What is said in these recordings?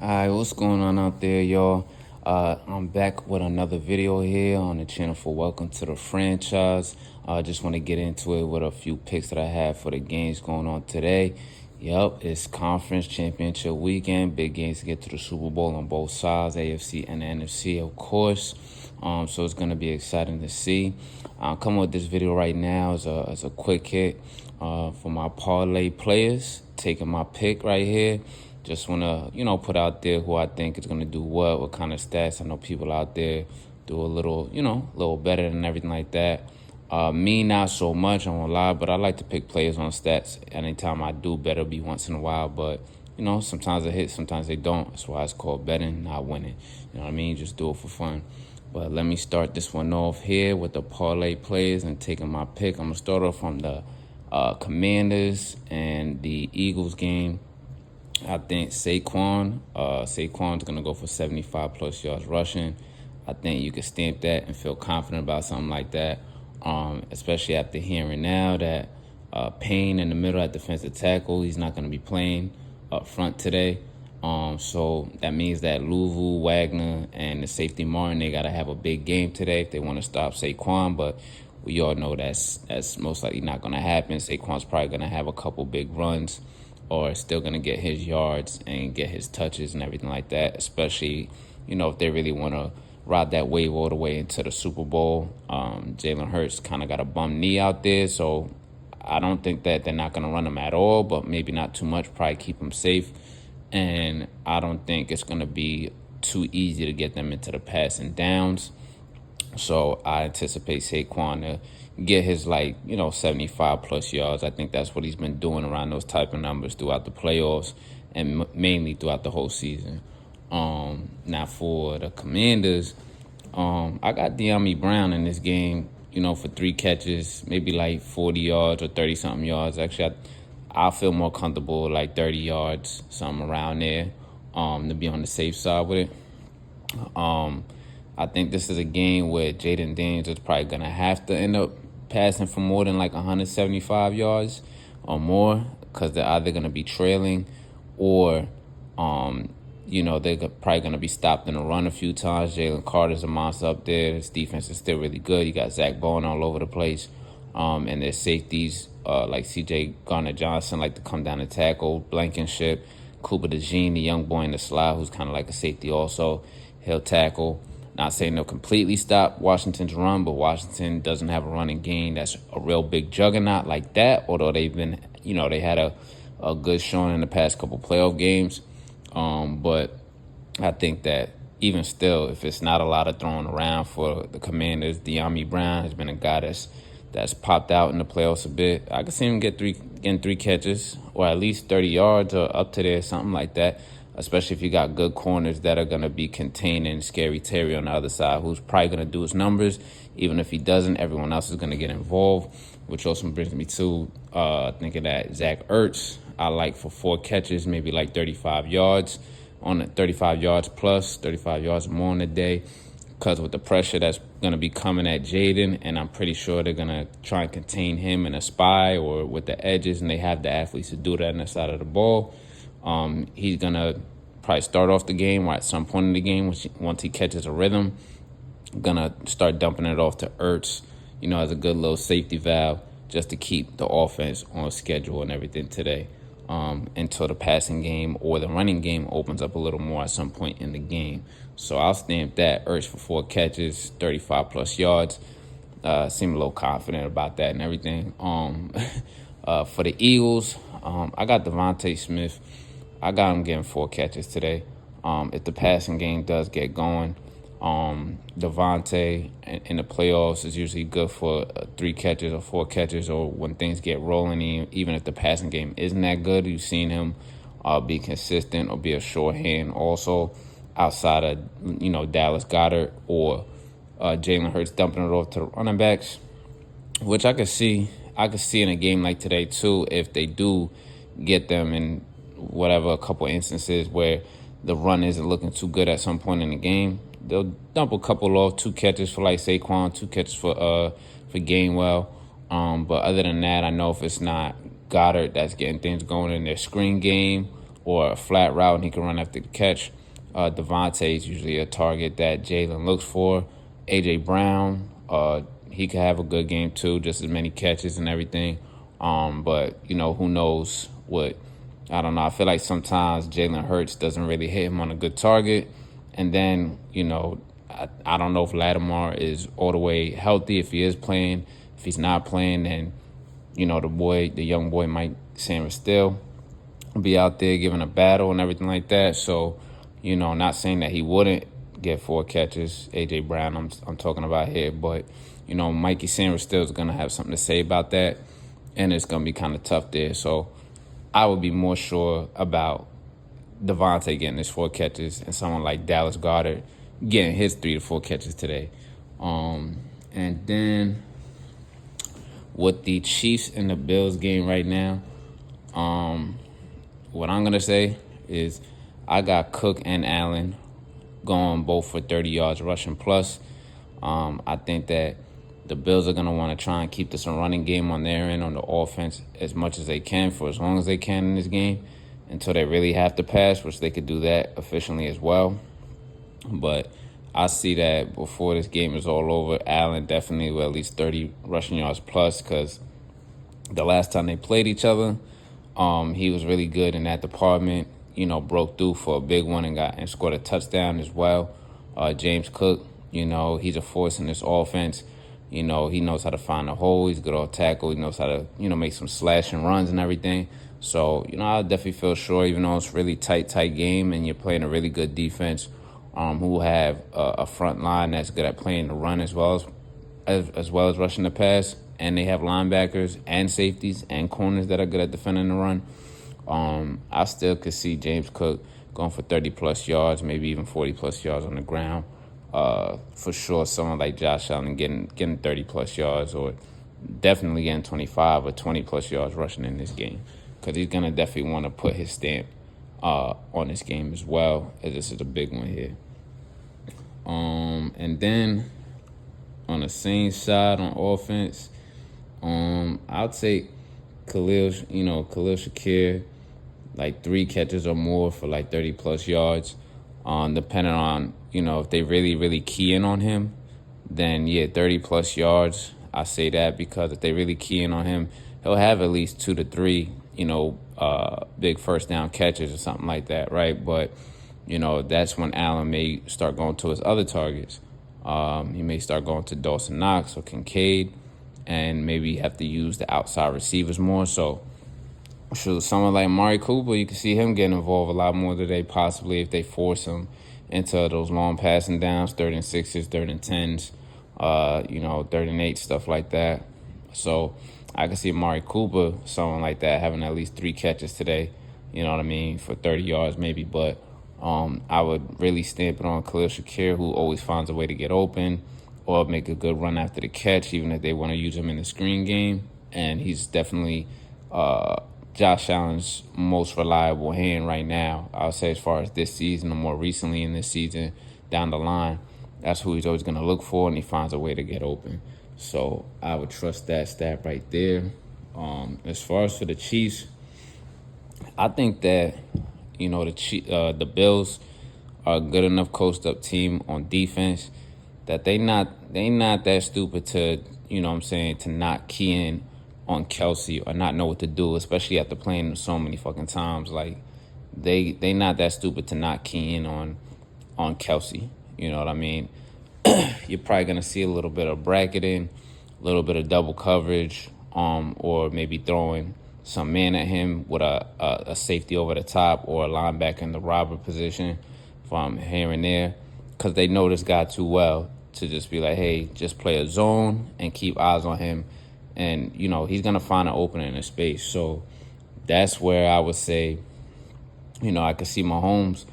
Hi, what's going on out there, y'all? I'm back with another video here on the channel for Welcome to the Franchise. I just want to get into it with a few picks that I have for the games going on today. Yep, it's conference championship weekend. Big games to get to the Super Bowl on both sides, AFC and NFC, of course. So it's going to be exciting to see. Coming with this video right now as a quick hit for my parlay players. Taking my pick right here. Just want to, put out there who I think is going to do what kind of stats. I know people out there do a little better than everything like that. Me, not so much, I won't lie, but I like to pick players on stats. Anytime I do, better be once in a while. But, sometimes they hit, sometimes they don't. That's why it's called betting, not winning. You know what I mean? Just do it for fun. But let me start this one off here with the parlay players and taking my pick. I'm going to start off from the Commanders and the Eagles game. I think Saquon's going to go for 75 plus yards rushing. I think you can stamp that and feel confident about something like that, especially after hearing now that Payne in the middle at defensive tackle, he's not going to be playing up front today. So that means that Louisville, Wagner, and the safety Martin, they got to have a big game today if they want to stop Saquon. But we all know that's most likely not going to happen. Saquon's probably going to have a couple big runs, or still going to get his yards and get his touches and everything like that, especially, if they really want to ride that wave all the way into the Super Bowl. Jalen Hurts kind of got a bum knee out there, so I don't think that they're not going to run him at all, but maybe not too much, probably keep him safe. And I don't think it's going to be too easy to get them into the passing downs. So I anticipate Saquon to get his 75 plus yards. I think that's what he's been doing around those type of numbers throughout the playoffs and mainly throughout the whole season. Now for the Commanders, I got De'Ami Brown in this game, for 3 catches, maybe like 40 yards or 30 something yards. Actually, I feel more comfortable like 30 yards, something around there, to be on the safe side with it. I think this is a game where Jaden Daniels is probably going to have to end up passing for more than like 175 yards or more, because they're either going to be trailing or, they're probably going to be stopped in the run a few times. Jalen Carter's a monster up there. His defense is still really good. You got Zach Bowen all over the place. And their safeties like C.J. Garner-Johnson like to come down and tackle. Blankenship, Cooper DeJean, the young boy in the slot, who's kind of like a safety also. He'll tackle. Not saying they'll completely stop Washington's run, but Washington doesn't have a running game that's a real big juggernaut like that, although they've been, they had a good showing in the past couple playoff games. But I think that even still, if it's not a lot of throwing around for the Commanders, De'Ami Brown has been a guy that's popped out in the playoffs a bit. I could see him getting 3 catches or at least 30 yards or up to there, something like that. Especially if you got good corners that are going to be containing Scary Terry on the other side, who's probably going to do his numbers. Even if he doesn't, everyone else is going to get involved, which also brings me to thinking that Zach Ertz, I like for 4 catches, maybe like 35 yards, on the 35 yards plus, 35 yards more in the day, because with the pressure that's going to be coming at Jaden, and I'm pretty sure they're going to try and contain him in a spy or with the edges, and they have the athletes to do that on the side of the ball. He's going to probably start off the game or at some point in the game, once he catches a rhythm, going to start dumping it off to Ertz, as a good little safety valve just to keep the offense on schedule and everything today, until the passing game or the running game opens up a little more at some point in the game. So I'll stamp that. Ertz for 4 catches, 35 plus yards. Seem a little confident about that and everything. For the Eagles, I got Devontae Smith. I got him getting 4 catches today. If the passing game does get going, Devontae in the playoffs is usually good for 3 catches or 4 catches, or when things get rolling, even if the passing game isn't that good, you've seen him be consistent or be a shorthand also outside of, Dallas Goedert or Jalen Hurts dumping it off to the running backs, which I could see in a game like today too, if they do get them in a couple instances where the run isn't looking too good at some point in the game. They'll dump a couple off, 2 catches for like Saquon, 2 catches for Gainwell. But other than that, I know if it's not Goddard that's getting things going in their screen game, or a flat route and he can run after the catch. Devontae is usually a target that Jalen looks for. A.J. Brown, he could have a good game too, just as many catches and everything. But, who knows what, I don't know. I feel like sometimes Jalen Hurts doesn't really hit him on a good target. And then, I don't know if Lattimore is all the way healthy, if he is playing. If he's not playing, then, the young boy Mike Sanders still be out there giving a battle and everything like that. So, not saying that he wouldn't get 4 catches. A.J. Brown, I'm talking about here. But, Mikey Sanders still is going to have something to say about that. And it's going to be kind of tough there. So I would be more sure about Devontae getting his 4 catches and someone like Dallas Goedert getting his 3 to 4 catches today. And then with the Chiefs and the Bills game right now, what I'm going to say is I got Cook and Allen going both for 30 yards rushing plus. I think that the Bills are going to want to try and keep this a running game on their end on the offense as much as they can for as long as they can in this game until they really have to pass, which they could do that efficiently as well. But I see that before this game is all over, Allen definitely will at least 30 rushing yards plus because the last time they played each other, he was really good in that department. Broke through for a big one and scored a touchdown as well. James Cook, he's a force in this offense. He knows how to find a hole. He's good on tackle. He knows how to, make some slashing runs and everything. So, I definitely feel sure, even though it's a really tight game and you're playing a really good defense who have a front line that's good at playing the run as well as rushing the pass. And they have linebackers and safeties and corners that are good at defending the run. I still could see James Cook going for 30-plus yards, maybe even 40-plus yards on the ground. For sure, someone like Josh Allen getting 30-plus yards or definitely getting 25 or 20-plus yards rushing in this game because he's going to definitely want to put his stamp on this game as well, as this is a big one here. And then on the same side on offense, I'll take Khalil Shakir, like 3 catches or more for like 30-plus yards. Depending on, if they really, really key in on him, then, 30-plus yards. I say that because if they really key in on him, he'll have at least 2 to 3, big first down catches or something like that, right? But, that's when Allen may start going to his other targets. He may start going to Dawson Knox or Kincaid and maybe have to use the outside receivers more. So, someone like Amari Cooper, you can see him getting involved a lot more today, possibly if they force him into those long passing downs, 3rd and 6s, 3rd and 10s, 3rd and 8, stuff like that. So I can see Amari Cooper, someone like that, having at least 3 catches today, for 30 yards maybe. But I would really stamp it on Khalil Shakir, who always finds a way to get open or make a good run after the catch, even if they want to use him in the screen game. And he's definitely Josh Allen's most reliable hand right now. I'll say as far as this season or more recently in this season down the line, that's who he's always going to look for, and he finds a way to get open. So I would trust that stat right there. As far as for the Chiefs, I think that, the Bills are a good enough coached-up team on defense that they not that stupid to, to not key in on Kelsey or not know what to do, especially after playing him so many fucking times. Like, they not that stupid to not key in on Kelsey. You know what I mean? You're probably going to see a little bit of bracketing, a little bit of double coverage, or maybe throwing some man at him with a safety over the top or a linebacker in the robber position from here and there, because they know this guy too well to just be like, hey, just play a zone and keep eyes on him. And, he's going to find an opening in space. So that's where I would say, I could see Mahomes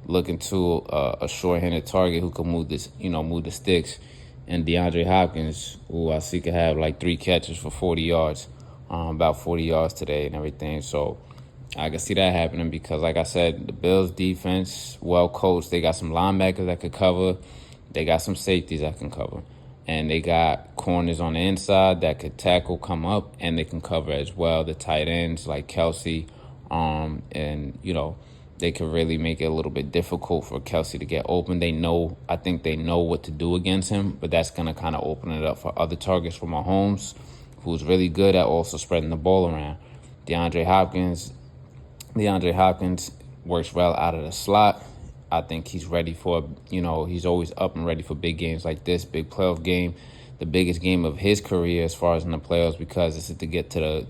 looking to a short-handed target who can move the sticks. And DeAndre Hopkins, who I see could have like 3 catches for 40 yards, about 40 yards today and everything. So I can see that happening because, like I said, the Bills' defense, well coached. They got some linebackers that could cover. They got some safeties that can cover. And they got corners on the inside that could tackle, come up, and they can cover as well. The tight ends like Kelsey, And they could really make it a little bit difficult for Kelsey to get open. I think they know what to do against him, but that's going to kind of open it up for other targets for Mahomes, who's really good at also spreading the ball around. DeAndre Hopkins works well out of the slot. I think he's ready for, he's always up and ready for big games like this, big playoff game, the biggest game of his career as far as in the playoffs, because it's to get to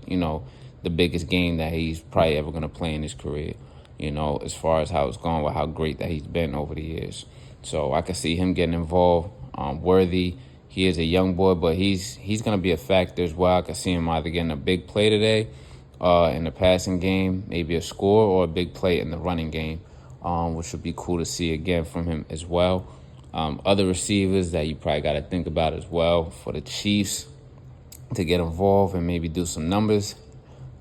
the biggest game that he's probably ever going to play in his career, as far as how it's gone with how great that he's been over the years. So I can see him getting involved. Worthy, he is a young boy, but he's going to be a factor as well. I can see him either getting a big play today in the passing game, maybe a score, or a big play in the running game, which would be cool to see again from him as well. Other receivers that you probably got to think about as well for the Chiefs to get involved and maybe do some numbers.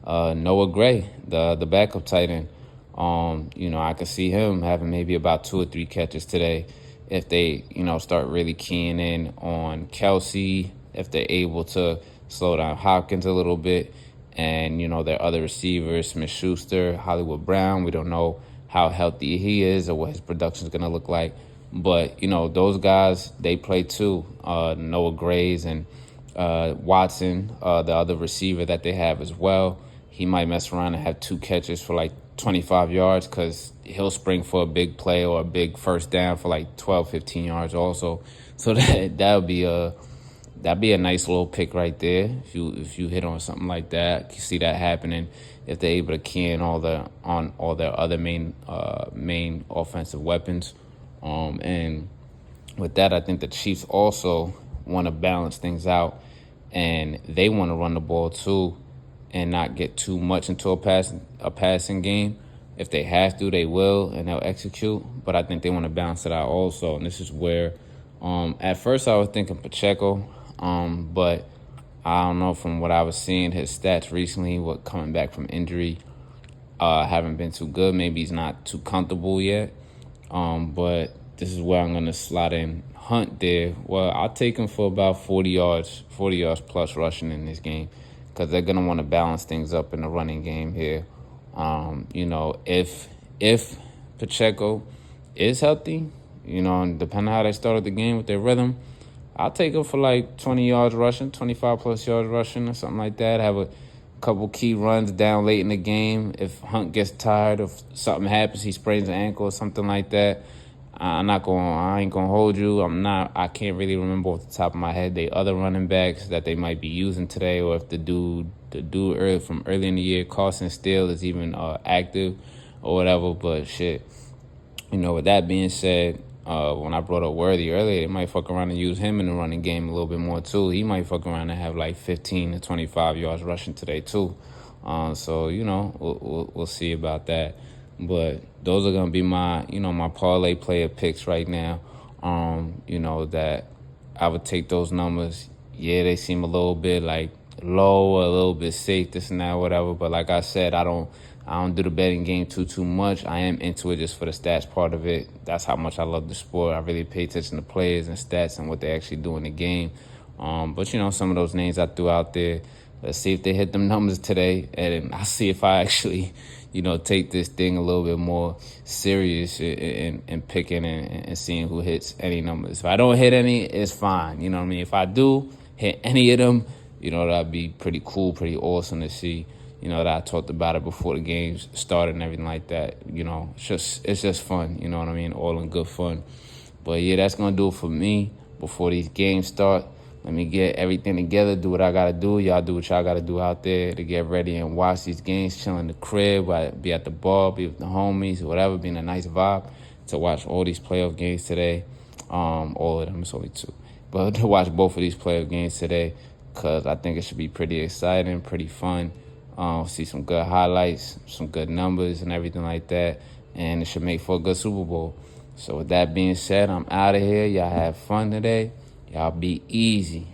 Noah Gray, the backup tight end. I could see him having maybe about 2 or 3 catches today if they, start really keying in on Kelsey, if they're able to slow down Hopkins a little bit, and, their other receivers, Smith-Schuster, Hollywood Brown. We don't know how healthy he is or what his production is going to look like. But, those guys, they play too. Noah Grays and Watson, the other receiver that they have as well. He might mess around and have 2 catches for like 25 yards because he'll spring for a big play or a big first down for like 12, 15 yards also. So that'd be a nice little pick right there if you hit on something like that. You see that happening if they're able to key in on all their other main offensive weapons. And with that, I think the Chiefs also want to balance things out, and they want to run the ball too and not get too much into a passing game. If they have to, they will, and they'll execute. But I think they want to balance it out also. And this is where, at first I was thinking Pacheco, but I don't know, from what I was seeing, his stats recently, coming back from injury, haven't been too good. Maybe he's not too comfortable yet. But this is where I'm going to slot in Hunt there. Well, I'll take him for about 40 yards plus rushing in this game, because they're going to want to balance things up in the running game here. If Pacheco is healthy, and depending on how they started the game with their rhythm, I'll take him for like 20 yards rushing, 25 plus yards rushing or something like that. Have a couple key runs down late in the game. If Hunt gets tired, if something happens, he sprains an ankle or something like that, I ain't gonna hold you. I can't really remember off the top of my head the other running backs that they might be using today, or if the dude from early in the year, Carson Steele, is even active or whatever. But shit, with that being said, when I brought up Worthy earlier, they might fuck around and use him in the running game a little bit more too. He might fuck around and have like 15 to 25 yards rushing today too. So we'll see about that. But those are gonna be my my parlay player picks right now. That I would take those numbers. Yeah, they seem a little bit like low, a little bit safe, this and that, whatever. But like I said, I don't do the betting game too much. I am into it just for the stats part of it. That's how much I love the sport. I really pay attention to players and stats and what they actually do in the game. But some of those names I threw out there, let's see if they hit them numbers today, and I'll see if I actually take this thing a little bit more serious and picking and seeing who hits any numbers. If I don't hit any, it's fine. You know what I mean? If I do hit any of them, that'd be pretty cool, pretty awesome to see. That I talked about it before the games started and everything like that. It's just fun. You know what I mean? All in good fun. But yeah, that's gonna do it for me before these games start. Let me get everything together, do what I got to do. Y'all do what y'all got to do out there to get ready and watch these games, chill in the crib, be at the bar, be with the homies, whatever, be in a nice vibe to watch all these playoff games today. All of them, it's only 2. But to watch both of these playoff games today, because I think it should be pretty exciting, pretty fun. See some good highlights, some good numbers and everything like that. And it should make for a good Super Bowl. So with that being said, I'm out of here. Y'all have fun today. Y'all be easy.